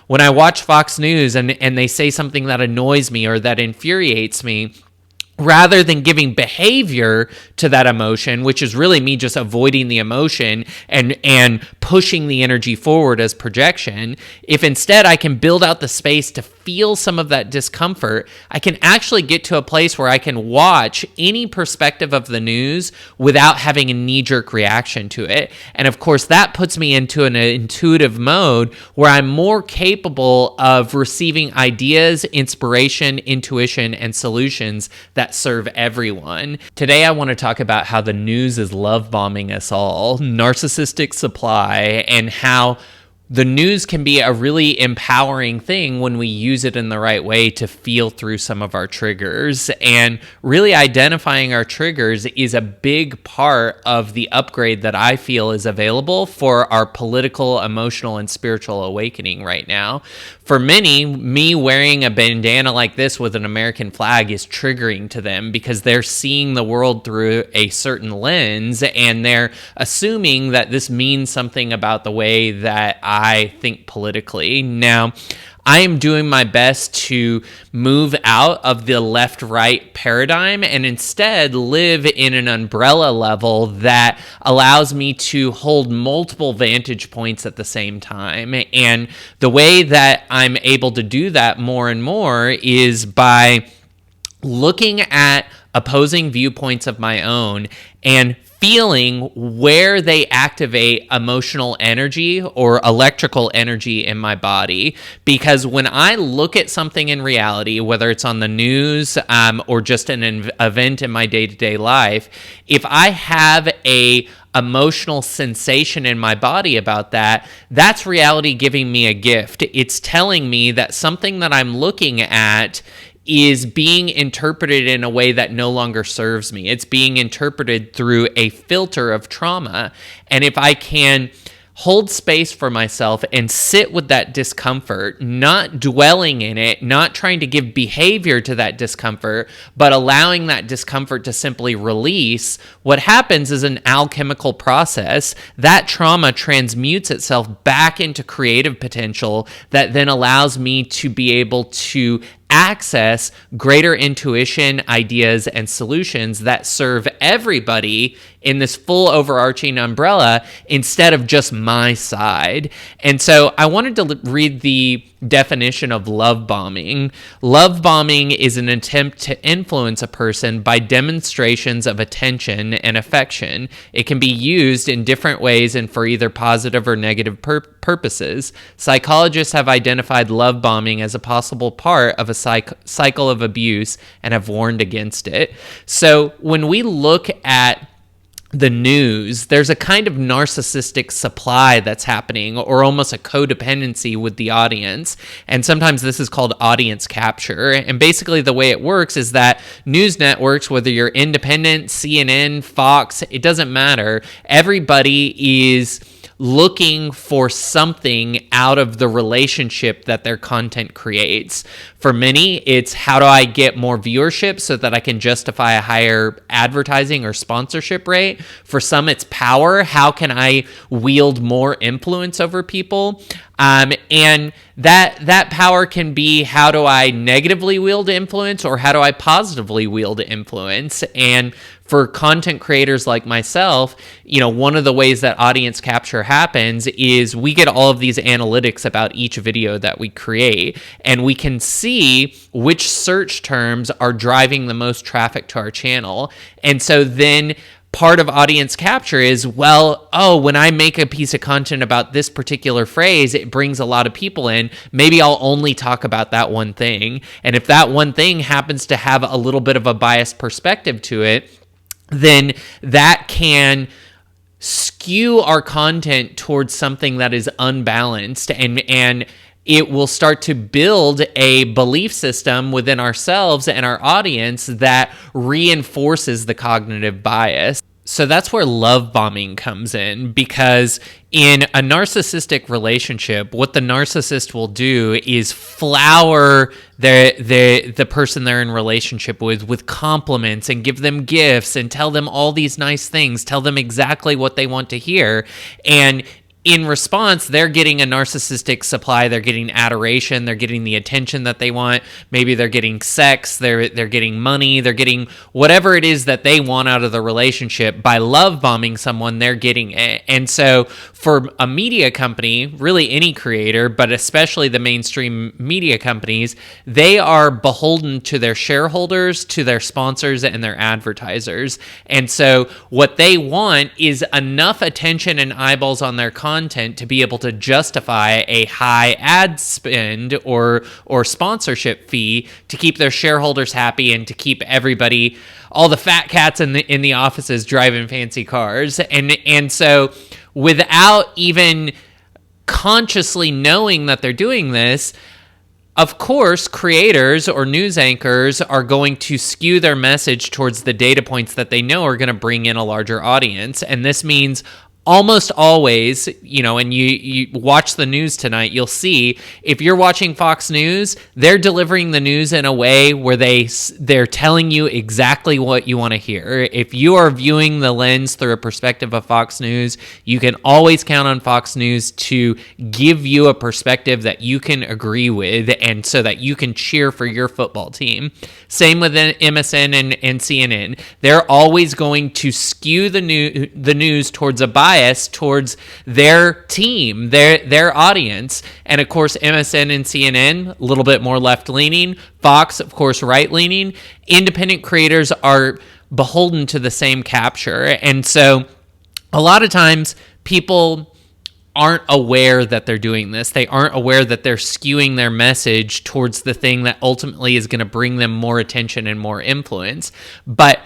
when I watch Fox News and they say something that annoys me or that infuriates me, rather than giving behavior to that emotion, which is really me just avoiding the emotion and pushing the energy forward as projection, if instead I can build out the space to feel some of that discomfort, I can actually get to a place where I can watch any perspective of the news without having a knee-jerk reaction to it. And of course, that puts me into an intuitive mode where I'm more capable of receiving ideas, inspiration, intuition, and solutions that serve everyone. Today, I want to talk about how the news is love bombing us all, narcissistic supply, and how the news can be a really empowering thing when we use it in the right way to feel through some of our triggers. And really identifying our triggers is a big part of the upgrade that I feel is available for our political, emotional, and spiritual awakening right now. For many, me wearing a bandana like this with an American flag is triggering to them because they're seeing the world through a certain lens and they're assuming that this means something about the way that I think politically. Now, I am doing my best to move out of the left-right paradigm and instead live in an umbrella level that allows me to hold multiple vantage points at the same time. And the way that I'm able to do that more and more is by looking at opposing viewpoints of my own and feeling where they activate emotional energy or electrical energy in my body. Because when I look at something in reality, whether it's on the news or just an event in my day-to-day life, if I have a emotional sensation in my body about that, that's reality giving me a gift. It's telling me that something that I'm looking at is being interpreted in a way that no longer serves me. It's being interpreted through a filter of trauma. And if I can hold space for myself and sit with that discomfort, not dwelling in it, not trying to give behavior to that discomfort, but allowing that discomfort to simply release, what happens is an alchemical process. That trauma transmutes itself back into creative potential that then allows me to be able to access greater intuition, ideas, and solutions that serve everybody in this full overarching umbrella instead of just my side. And so I wanted to read the definition of love bombing. Love bombing is an attempt to influence a person by demonstrations of attention and affection. It can be used in different ways and for either positive or negative purposes. Psychologists have identified love bombing as a possible part of a cycle of abuse and have warned against it. So when we look at the news, there's a kind of narcissistic supply that's happening, or almost a codependency with the audience. And sometimes this is called audience capture. And basically the way it works is that news networks, whether you're independent, CNN, Fox, it doesn't matter. Everybody is looking for something out of the relationship that their content creates. For many, it's how do I get more viewership so that I can justify a higher advertising or sponsorship rate. For some, it's power. How can I wield more influence over people? And that power can be how do I negatively wield influence or how do I positively wield influence? And for content creators like myself, one of the ways that audience capture happens is we get all of these analytics about each video that we create, and we can see which search terms are driving the most traffic to our channel. And so then part of audience capture is, when I make a piece of content about this particular phrase, it brings a lot of people in. Maybe I'll only talk about that one thing. And if that one thing happens to have a little bit of a biased perspective to it, then that can skew our content towards something that is unbalanced, and it will start to build a belief system within ourselves and our audience that reinforces the cognitive bias. So that's where love bombing comes in, because in a narcissistic relationship, what the narcissist will do is flower the person they're in relationship with compliments and give them gifts and tell them all these nice things, tell them exactly what they want to hear. And in response, they're getting a narcissistic supply. They're getting adoration. They're getting the attention that they want. Maybe they're getting sex. They're getting money. They're getting whatever it is that they want out of the relationship. By love bombing someone, they're getting it. And so for a media company, really any creator, but especially the mainstream media companies, they are beholden to their shareholders, to their sponsors, and their advertisers. And so what they want is enough attention and eyeballs on their content to be able to justify a high ad spend or sponsorship fee to keep their shareholders happy and to keep everybody, all the fat cats in the offices, driving fancy cars. And so without even consciously knowing that they're doing this, of course, creators or news anchors are going to skew their message towards the data points that they know are going to bring in a larger audience. And this means almost always, and you watch the news tonight, you'll see if you're watching Fox News, they're delivering the news in a way where they're telling you exactly what you want to hear. If you are viewing the lens through a perspective of Fox News, you can always count on Fox News to give you a perspective that you can agree with, and so that you can cheer for your football team. Same with MSN and CNN. They're always going to skew the news towards a bias towards their team, their audience. And of course, MSN and CNN, a little bit more left-leaning. Fox, of course, right-leaning. Independent creators are beholden to the same capture. And so a lot of times people aren't aware that they're doing this. They aren't aware that they're skewing their message towards the thing that ultimately is going to bring them more attention and more influence. But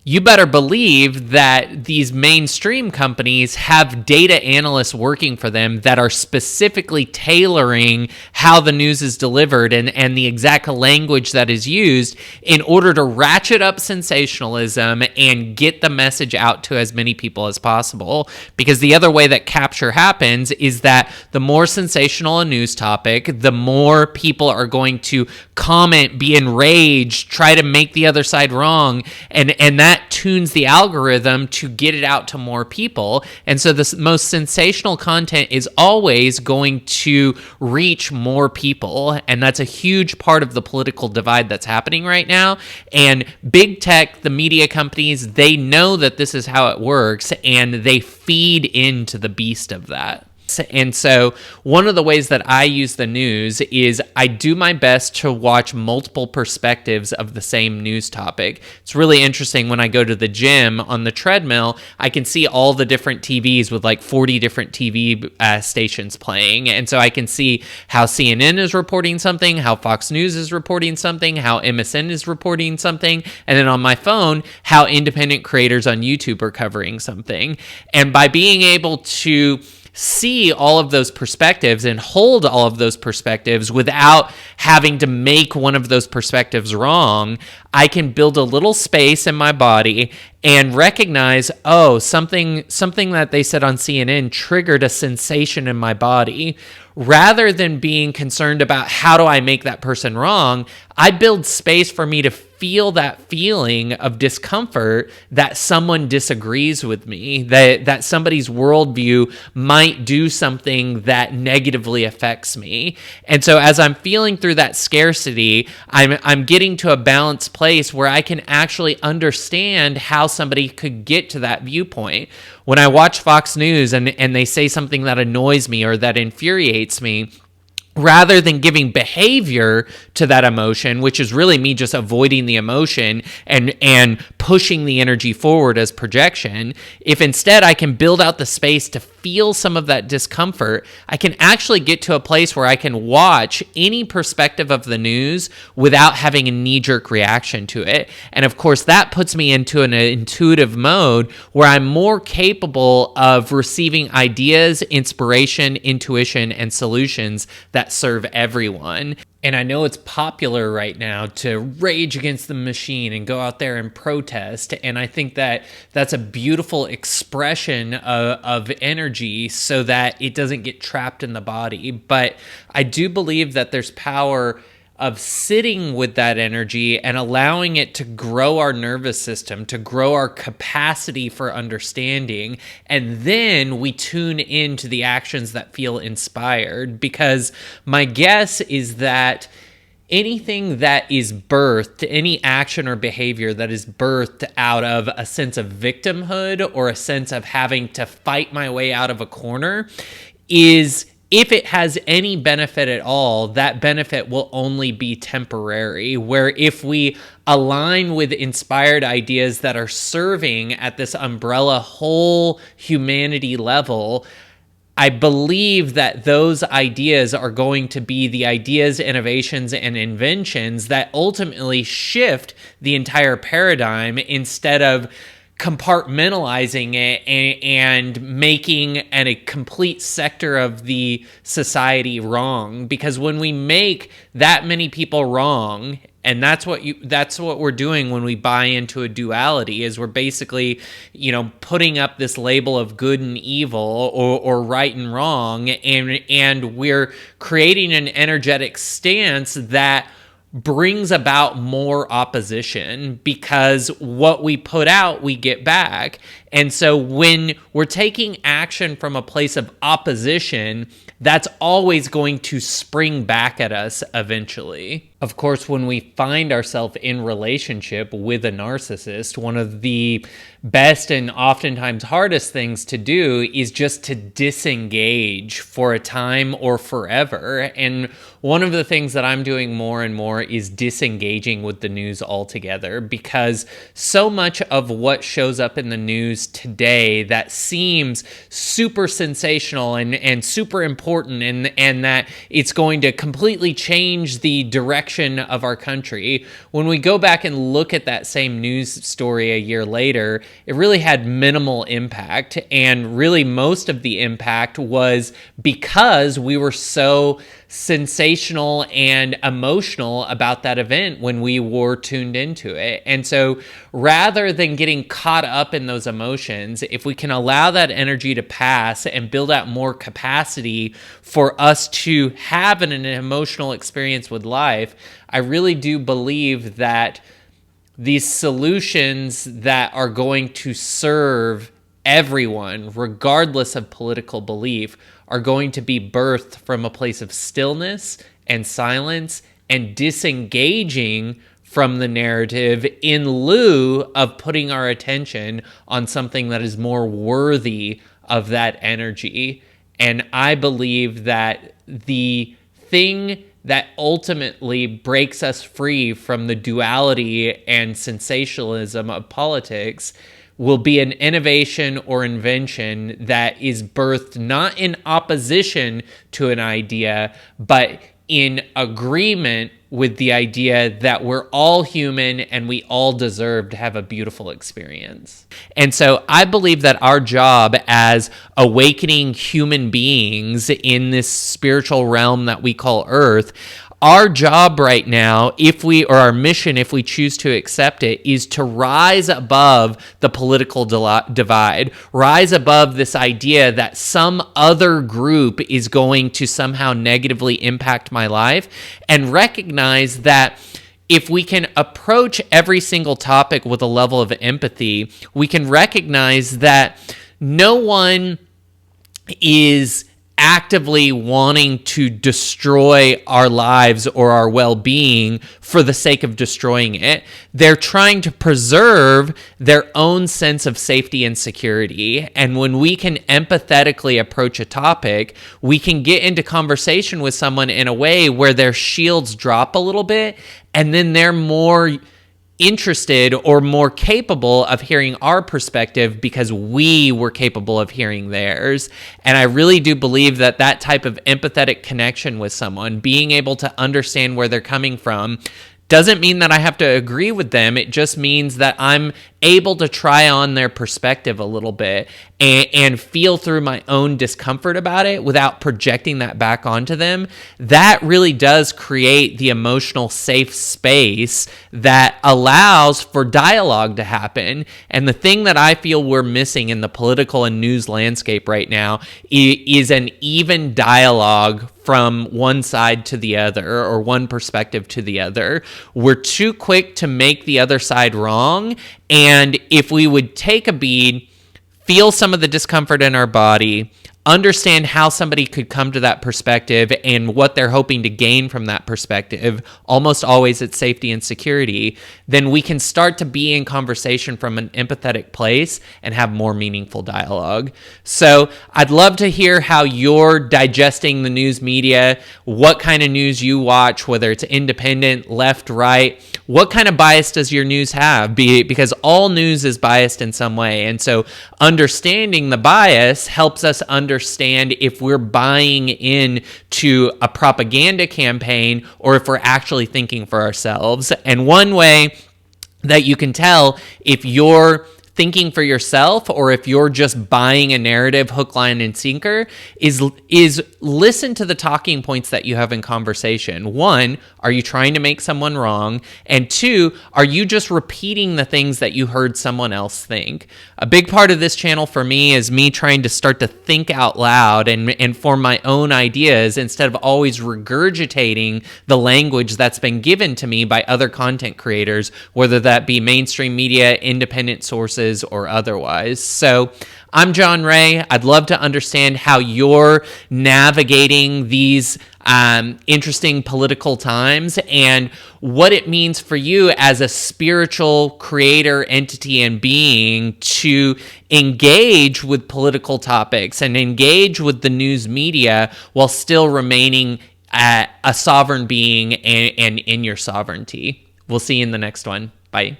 you better believe that these mainstream companies have data analysts working for them that are specifically tailoring how the news is delivered and the exact language that is used in order to ratchet up sensationalism and get the message out to as many people as possible. Because the other way that capture happens is that the more sensational a news topic, the more people are going to comment, be enraged, try to make the other side wrong, and that tunes the algorithm to get it out to more people. And so the most sensational content is always going to reach more people. And that's a huge part of the political divide that's happening right now. And big tech, the media companies, they know that this is how it works, and they feed into the beast of that. And so one of the ways that I use the news is I do my best to watch multiple perspectives of the same news topic. It's really interesting when I go to the gym on the treadmill, I can see all the different TVs with like 40 different TV stations playing. And so I can see how CNN is reporting something, how Fox News is reporting something, how MSN is reporting something, and then on my phone, how independent creators on YouTube are covering something. And by being able to see all of those perspectives and hold all of those perspectives without having to make one of those perspectives wrong, I can build a little space in my body and recognize, oh, something that they said on CNN triggered a sensation in my body. Rather than being concerned about how do I make that person wrong, I build space for me to feel that feeling of discomfort that someone disagrees with me, that somebody's worldview might do something that negatively affects me. And so as I'm feeling through that scarcity, I'm getting to a balanced place where I can actually understand how somebody could get to that viewpoint. When I watch Fox News and they say something that annoys me or that infuriates me, rather than giving behavior to that emotion, which is really me just avoiding the emotion and pushing the energy forward as projection, if instead I can build out the space to feel some of that discomfort, I can actually get to a place where I can watch any perspective of the news without having a knee-jerk reaction to it. And of course, that puts me into an intuitive mode where I'm more capable of receiving ideas, inspiration, intuition, and solutions that serve everyone. And I know it's popular right now to rage against the machine and go out there and protest. And I think that that's a beautiful expression of energy so that it doesn't get trapped in the body. But I do believe that there's power of sitting with that energy and allowing it to grow our nervous system, to grow our capacity for understanding. And then we tune into the actions that feel inspired. Because my guess is that anything that is birthed, any action or behavior that is birthed out of a sense of victimhood or a sense of having to fight my way out of a corner, is, if it has any benefit at all, that benefit will only be temporary. Where if we align with inspired ideas that are serving at this umbrella whole humanity level, I believe that those ideas are going to be the ideas, innovations, and inventions that ultimately shift the entire paradigm, instead of compartmentalizing it and making a complete sector of the society wrong. Because when we make that many people wrong, and that's what we're doing when we buy into a duality, is we're basically, putting up this label of good and evil, or right and wrong, and we're creating an energetic stance that brings about more opposition, because what we put out, we get back. And so when we're taking action from a place of opposition, that's always going to spring back at us eventually. Of course, when we find ourselves in relationship with a narcissist, one of the best and oftentimes hardest things to do is just to disengage for a time or forever. And one of the things that I'm doing more and more is disengaging with the news altogether, because so much of what shows up in the news today that seems super sensational and super important, and that it's going to completely change the direction of our country, when we go back and look at that same news story a year later, it really had minimal impact. And really most of the impact was because we were so sensational and emotional about that event when we were tuned into it. And so rather than getting caught up in those emotions, if we can allow that energy to pass and build out more capacity for us to have an emotional experience with life, I really do believe that these solutions that are going to serve everyone, regardless of political belief, are going to be birthed from a place of stillness and silence and disengaging from the narrative, in lieu of putting our attention on something that is more worthy of that energy. And I believe that the thing that ultimately breaks us free from the duality and sensationalism of politics will be an innovation or invention that is birthed not in opposition to an idea, but in agreement with the idea that we're all human and we all deserve to have a beautiful experience. And so I believe that our job as awakening human beings in this spiritual realm that we call Earth, our job right now, or our mission, if we choose to accept it, is to rise above the political divide, rise above this idea that some other group is going to somehow negatively impact my life, and recognize that if we can approach every single topic with a level of empathy, we can recognize that no one is actively wanting to destroy our lives or our well-being for the sake of destroying it. They're trying to preserve their own sense of safety and security. And when we can empathetically approach a topic, we can get into conversation with someone in a way where their shields drop a little bit, and then they're more interested or more capable of hearing our perspective because we were capable of hearing theirs. And I really do believe that that type of empathetic connection with someone, being able to understand where they're coming from, doesn't mean that I have to agree with them. It just means that I'm able to try on their perspective a little bit and feel through my own discomfort about it without projecting that back onto them, that really does create the emotional safe space that allows for dialogue to happen. And the thing that I feel we're missing in the political and news landscape right now is an even dialogue from one side to the other or one perspective to the other. We're too quick to make the other side wrong. And if we would take a beat, feel some of the discomfort in our body, understand how somebody could come to that perspective and what they're hoping to gain from that perspective, almost always it's safety and security, then we can start to be in conversation from an empathetic place and have more meaningful dialogue. So I'd love to hear how you're digesting the news media, what kind of news you watch, whether it's independent, left, right. What kind of bias does your news have? Because all news is biased in some way. And so understanding the bias helps us understand if we're buying into a propaganda campaign or if we're actually thinking for ourselves. And one way that you can tell if you're thinking for yourself or if you're just buying a narrative hook, line, and sinker is listen to the talking points that you have in conversation. One, are you trying to make someone wrong? And two, are you just repeating the things that you heard someone else think? A big part of this channel for me is me trying to start to think out loud and form my own ideas instead of always regurgitating the language that's been given to me by other content creators, whether that be mainstream media, independent sources, or otherwise. So I'm John Ray. I'd love to understand how you're navigating these interesting political times and what it means for you as a spiritual creator, entity, and being to engage with political topics and engage with the news media while still remaining a sovereign being and in your sovereignty. We'll see you in the next one. Bye.